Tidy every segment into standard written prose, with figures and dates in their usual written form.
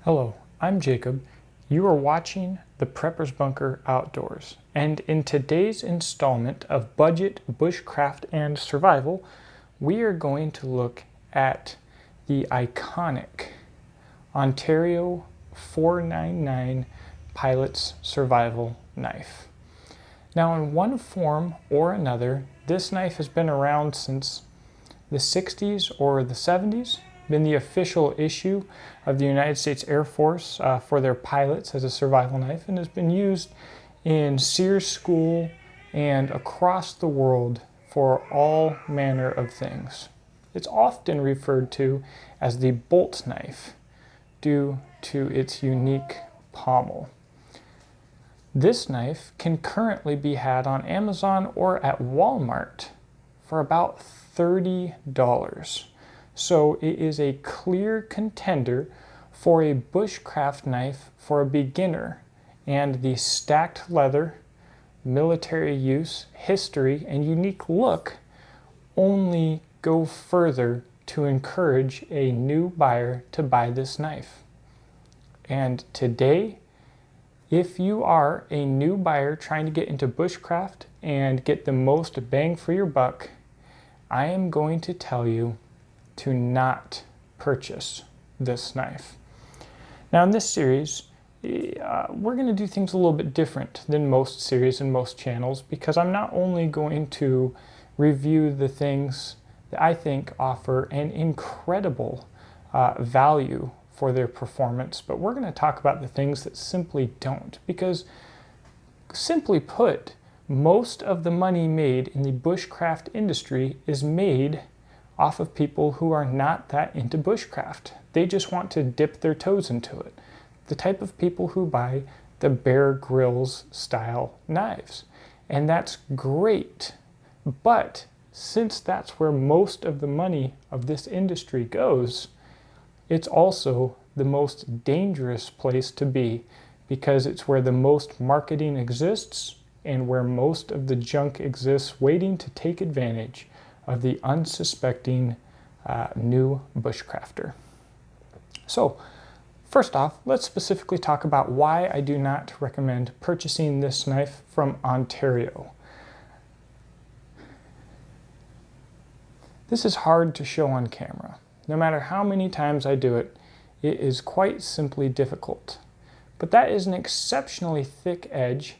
Hello, I'm Jacob. You are watching the Prepper's Bunker Outdoors, and in today's installment of Budget, Bushcraft, and Survival, we are going to look at the iconic Ontario 499 Pilot's Survival Knife. Now, in one form or another, this knife has been around since the 60s or the 70s, been the official issue of the United States Air Force for their pilots as a survival knife, and has been used in Sears School and across the world for all manner of things. It's often referred to as the bolt knife due to its unique pommel. This knife can currently be had on Amazon or at Walmart for about $30. So it is a clear contender for a bushcraft knife for a beginner, and the stacked leather, military use, history, and unique look only go further to encourage a new buyer to buy this knife. And today, if you are a new buyer trying to get into bushcraft and get the most bang for your buck, I am going to tell you to not purchase this knife. Now in this series, we're going to do things a little bit different than most series and most channels, because I'm not only going to review the things that I think offer an incredible value for their performance, but we're going to talk about the things that simply don't, because simply put, most of the money made in the bushcraft industry is made off of people who are not that into bushcraft. They just want to dip their toes into it. The type of people who buy the Bear Grylls style knives. And that's great. But since that's where most of the money of this industry goes, it's also the most dangerous place to be, because it's where the most marketing exists and where most of the junk exists waiting to take advantage of the unsuspecting new bushcrafter. So first off, let's specifically talk about why I do not recommend purchasing this knife from Ontario. This is hard to show on camera. No matter how many times I do it, it is quite simply difficult. But that is an exceptionally thick edge,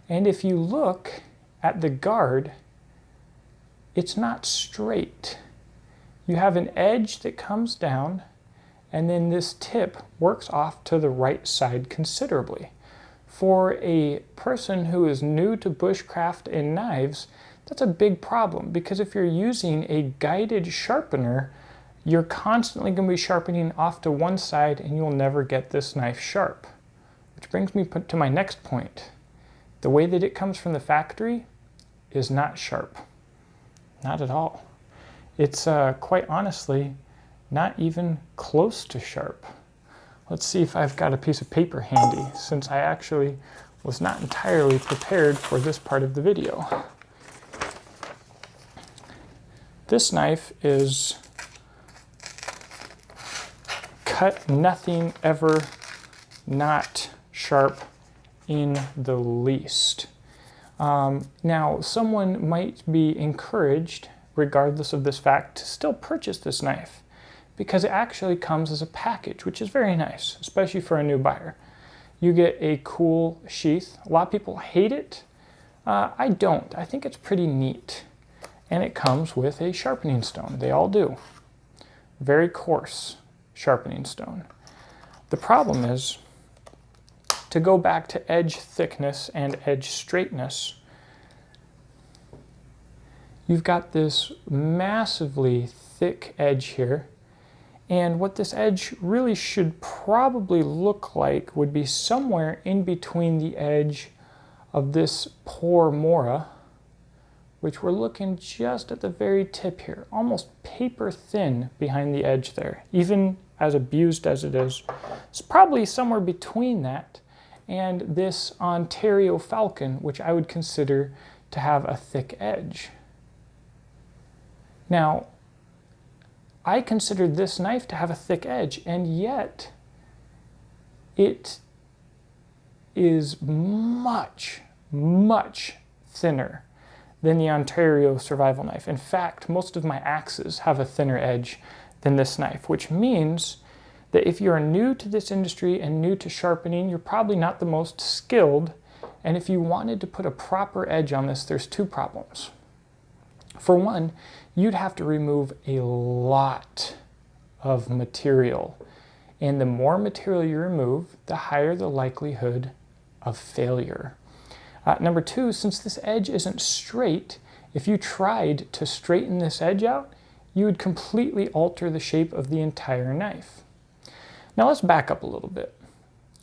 and if you look at the guard, it's not straight. You have an edge that comes down, and then this tip works off to the right side considerably. For a person who is new to bushcraft and knives, that's a big problem, because if you're using a guided sharpener, you're constantly going to be sharpening off to one side, and you'll never get this knife sharp. Which brings me to my next point. The way that it comes from the factory is not sharp. Not at all. It's quite honestly not even close to sharp. Let's see if I've got a piece of paper handy, since I actually was not entirely prepared for this part of the video. This knife is cut nothing ever not sharp in the least. Now, someone might be encouraged, regardless of this fact, to still purchase this knife, because it actually comes as a package, which is very nice, especially for a new buyer. You get a cool sheath. A lot of people hate it. I don't. I think it's pretty neat. And it comes with a sharpening stone. They all do. Very coarse sharpening stone. The problem is, to go back to edge thickness and edge straightness, you've got this massively thick edge here, and what this edge really should probably look like would be somewhere in between the edge of this poor Mora, which we're looking just at the very tip here, almost paper thin behind the edge there. Even as abused as it is, it's probably somewhere between that and this Ontario Falcon, which I would consider to have a thick edge. Now, I consider this knife to have a thick edge, and yet it is much, much thinner than the Ontario survival knife. In fact, most of my axes have a thinner edge than this knife, which means that if you're new to this industry and new to sharpening, you're probably not the most skilled. And if you wanted to put a proper edge on this, there's two problems. For one, you'd have to remove a lot of material. And the more material you remove, the higher the likelihood of failure. Number two, since this edge isn't straight, if you tried to straighten this edge out, you would completely alter the shape of the entire knife. Now let's back up a little bit.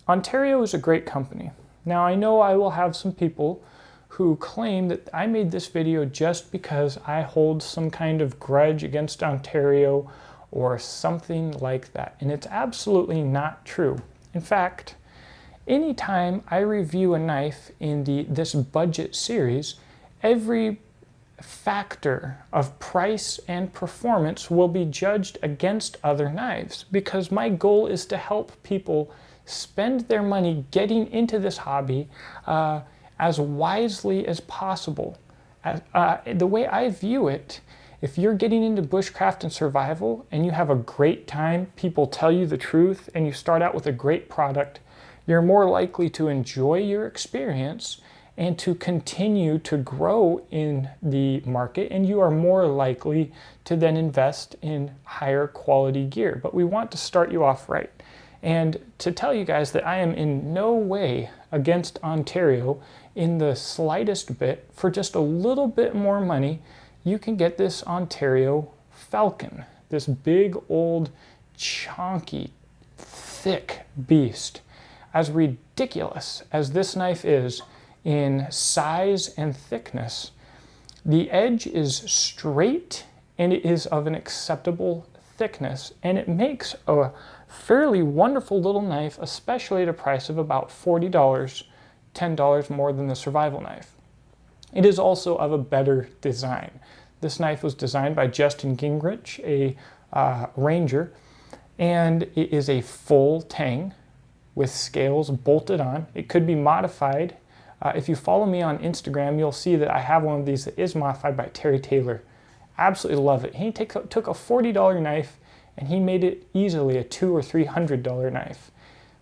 Ontario is a great company. Now I know I will have some people who claim that I made this video just because I hold some kind of grudge against Ontario or something like that. And it's absolutely not true. In fact, anytime I review a knife in this budget series, every factor of price and performance will be judged against other knives, because my goal is to help people spend their money getting into this hobby as wisely as possible. The way I view it, if you're getting into bushcraft and survival and you have a great time, people tell you the truth, and you start out with a great product, you're more likely to enjoy your experience and to continue to grow in the market, and you are more likely to then invest in higher quality gear. But we want to start you off right. And to tell you guys that I am in no way against Ontario in the slightest bit, for just a little bit more money, you can get this Ontario Falcon, this big old chonky, thick beast. As ridiculous as this knife is in size and thickness, the edge is straight and it is of an acceptable thickness, and it makes a fairly wonderful little knife, especially at a price of about $40, $10 more than the survival knife. It is also of a better design. This knife was designed by Justin Gingrich, a ranger, and it is a full tang with scales bolted on. It could be modified. If you follow me on Instagram, you'll see that I have one of these that is modified by Terry Taylor. Absolutely love it. He took a $40 knife and he made it easily a $200 or $300 knife,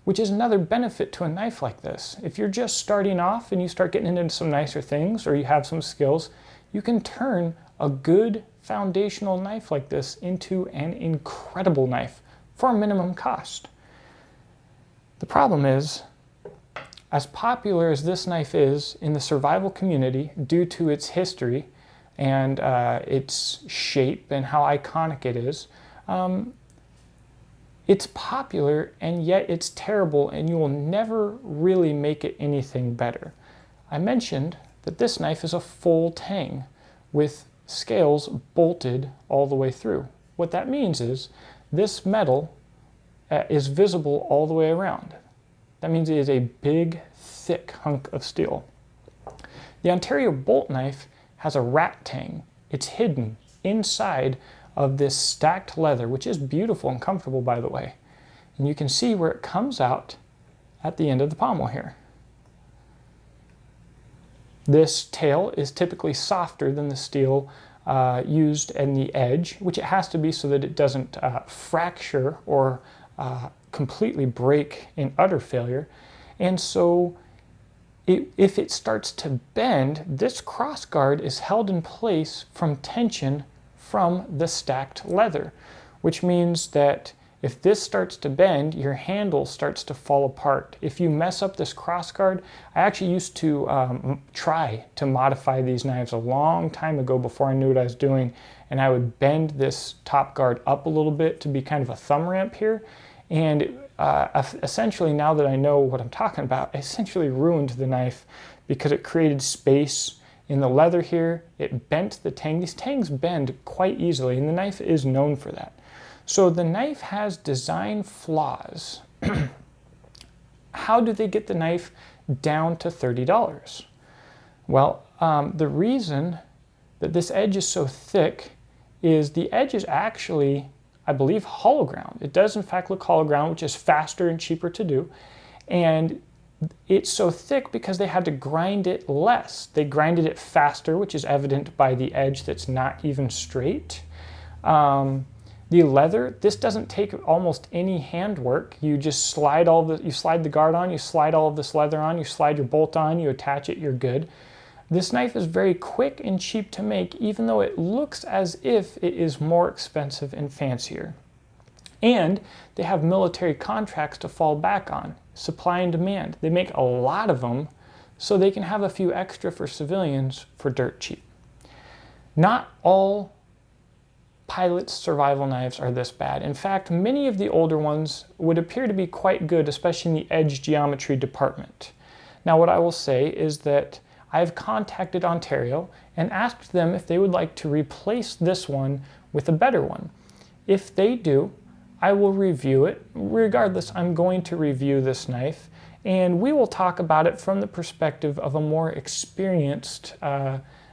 which is another benefit to a knife like this. If you're just starting off and you start getting into some nicer things, or you have some skills, you can turn a good foundational knife like this into an incredible knife for a minimum cost. The problem is, as popular as this knife is in the survival community due to its history and its shape and how iconic it is, it's popular and yet it's terrible, and you will never really make it anything better. I mentioned that this knife is a full tang with scales bolted all the way through. What that means is this metal is visible all the way around. That means it is a big, thick hunk of steel. The Ontario bolt knife has a rat tang. It's hidden inside of this stacked leather, which is beautiful and comfortable, by the way. And you can see where it comes out at the end of the pommel here. This tail is typically softer than the steel used in the edge, which it has to be so that it doesn't fracture or completely break in utter failure. And so if it starts to bend, this cross guard is held in place from tension from the stacked leather, which means that if this starts to bend, your handle starts to fall apart. If you mess up this cross guard, I actually used to try to modify these knives a long time ago before I knew what I was doing, and I would bend this top guard up a little bit to be kind of a thumb ramp here, and essentially, now that I know what I'm talking about, I essentially ruined the knife because it created space in the leather here. It bent the tang. These tangs bend quite easily, and the knife is known for that. So the knife has design flaws. How do they get the knife down to $30? Well, the reason that this edge is so thick is the edge is actually, I believe, hollow ground. It does in fact look hollow ground, which is faster and cheaper to do. And it's so thick because they had to grind it less. They grinded it faster, which is evident by the edge that's not even straight. The leather, this doesn't take almost any handwork. You just slide you slide the guard on, you slide all of this leather on, you slide your bolt on, you attach it, you're good. This knife is very quick and cheap to make, even though it looks as if it is more expensive and fancier. And they have military contracts to fall back on, supply and demand. They make a lot of them, so they can have a few extra for civilians for dirt cheap. Not all Pilot's survival knives are this bad. In fact, many of the older ones would appear to be quite good, especially in the edge geometry department. Now, what I will say is that I've contacted Ontario and asked them if they would like to replace this one with a better one. If they do, I will review it. Regardless, I'm going to review this knife, and we will talk about it from the perspective of a more experienced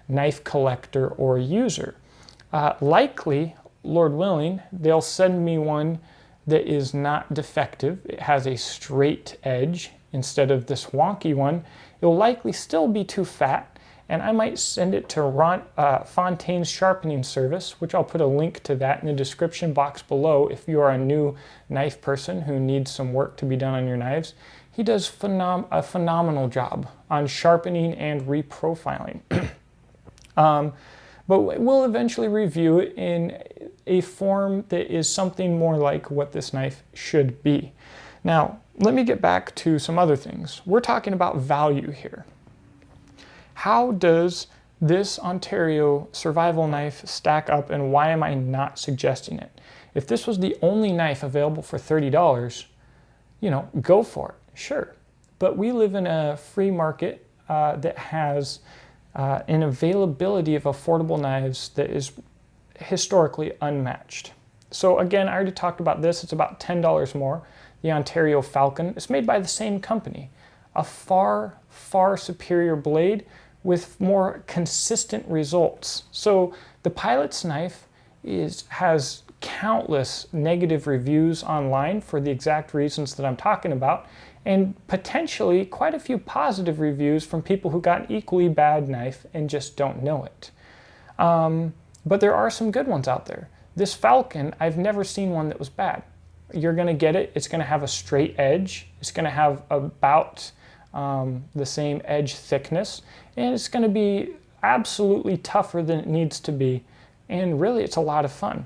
knife collector or user. Likely, Lord willing, they'll send me one that is not defective. It has a straight edge instead of this wonky one. It will likely still be too fat, and I might send it to Fontaine's sharpening service, which I'll put a link to that in the description box below if you are a new knife person who needs some work to be done on your knives. He does a phenomenal job on sharpening and reprofiling. But we'll eventually review it in a form that is something more like what this knife should be. Now, let me get back to some other things. We're talking about value here. How does this Ontario survival knife stack up, and why am I not suggesting it? If this was the only knife available for $30, go for it, sure. But we live in a free market that has an availability of affordable knives that is historically unmatched. So again, I already talked about this. It's about $10 more. The Ontario Falcon. It's made by the same company. A far, far superior blade with more consistent results. So the Pilot's knife has countless negative reviews online for the exact reasons that I'm talking about, and potentially quite a few positive reviews from people who got an equally bad knife and just don't know it. But there are some good ones out there. This Falcon, I've never seen one that was bad. You're going to get it. It's going to have a straight edge. It's going to have about the same edge thickness, and it's going to be absolutely tougher than it needs to be, and really it's a lot of fun.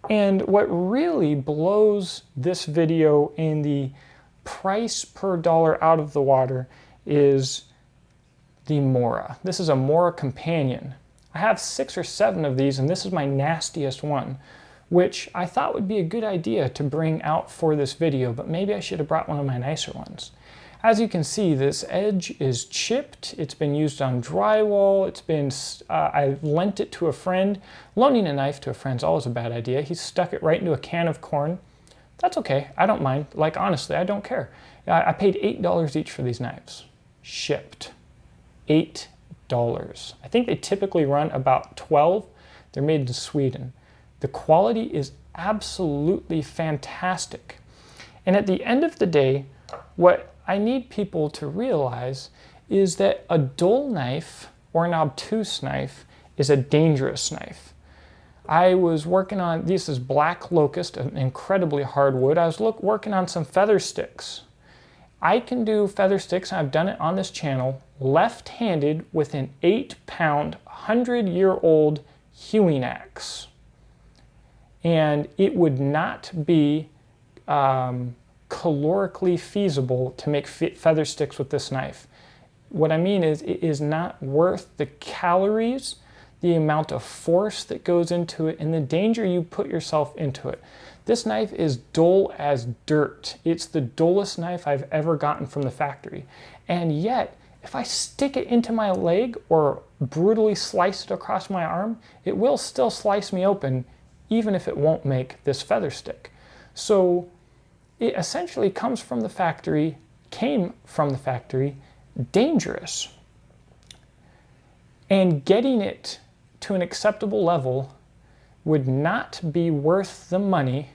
And what really blows this video in the price per dollar out of the water is the Mora. This is a Mora Companion. I have 6 or 7 of these, and this is my nastiest one, which I thought would be a good idea to bring out for this video, but maybe I should have brought one of my nicer ones. As you can see, this edge is chipped. It's been used on drywall. I lent it to a friend. Loaning a knife to a friend is always a bad idea. He stuck it right into a can of corn. That's okay, I don't mind. Like, honestly, I don't care. I paid $8 each for these knives. Shipped. $8. I think they typically run about 12. They're made in Sweden. The quality is absolutely fantastic. And at the end of the day, what I need people to realize is that a dull knife or an obtuse knife is a dangerous knife. I was working on, this is Black Locust, an incredibly hard wood. I was working on some feather sticks. I can do feather sticks, and I've done it on this channel, left-handed with an 8-pound, 100-year-old hewing axe. And it would not be calorically feasible to make feather sticks with this knife. What I mean is, it is not worth the calories, the amount of force that goes into it, and the danger you put yourself into it. This knife is dull as dirt. It's the dullest knife I've ever gotten from the factory. And yet, if I stick it into my leg or brutally slice it across my arm, it will still slice me open, even if it won't make this feather stick. So it essentially came from the factory, dangerous. And getting it to an acceptable level would not be worth the money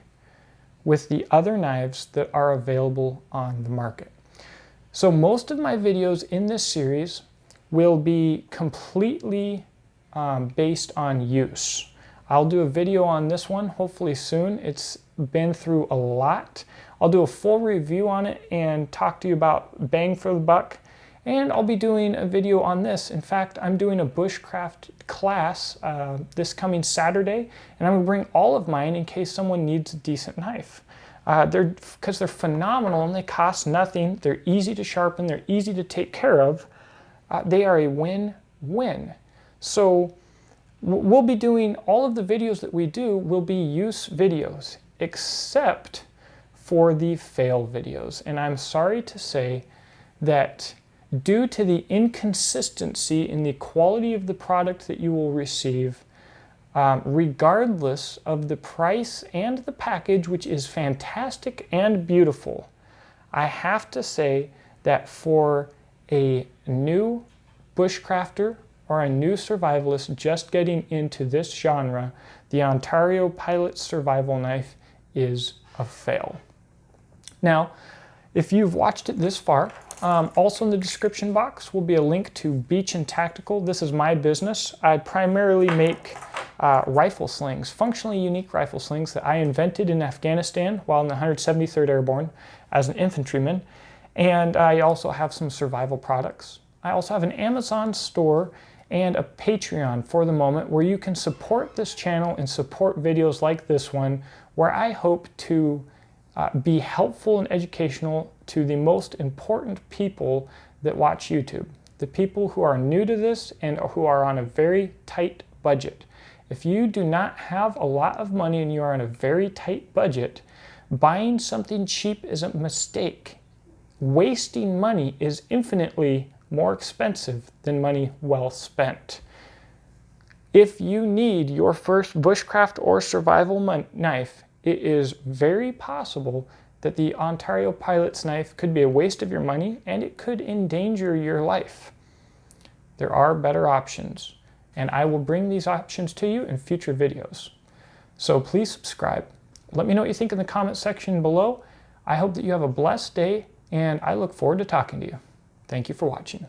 with the other knives that are available on the market. So most of my videos in this series will be completely based on use. I'll do a video on this one hopefully soon. It's been through a lot. I'll do a full review on it and talk to you about bang for the buck. And I'll be doing a video on this. In fact, I'm doing a bushcraft class this coming Saturday, and I'm gonna bring all of mine in case someone needs a decent knife. Because they're phenomenal and they cost nothing. They're easy to sharpen, they're easy to take care of. They are a win-win. So we'll be doing all of the videos that we do will be use videos, except for the fail videos. And I'm sorry to say that due to the inconsistency in the quality of the product that you will receive, regardless of the price and the package, which is fantastic and beautiful, I have to say that for a new bushcrafter or a new survivalist just getting into this genre, the Ontario Pilot Survival Knife is a fail. Now, if you've watched it this far, also in the description box will be a link to Beach and Tactical. This is my business. I primarily make rifle slings, functionally unique rifle slings that I invented in Afghanistan while in the 173rd Airborne as an infantryman. And I also have some survival products. I also have an Amazon store and a Patreon for the moment where you can support this channel and support videos like this one, where I hope to be helpful and educational to the most important people that watch YouTube. The people who are new to this and who are on a very tight budget. If you do not have a lot of money and you are on a very tight budget, buying something cheap is a mistake. Wasting money is infinitely more expensive than money well spent. If you need your first bushcraft or survival knife, it is very possible that the Ontario Pilot's knife could be a waste of your money and it could endanger your life. There are better options, and I will bring these options to you in future videos. So please subscribe. Let me know what you think in the comment section below. I hope that you have a blessed day, and I look forward to talking to you. Thank you for watching.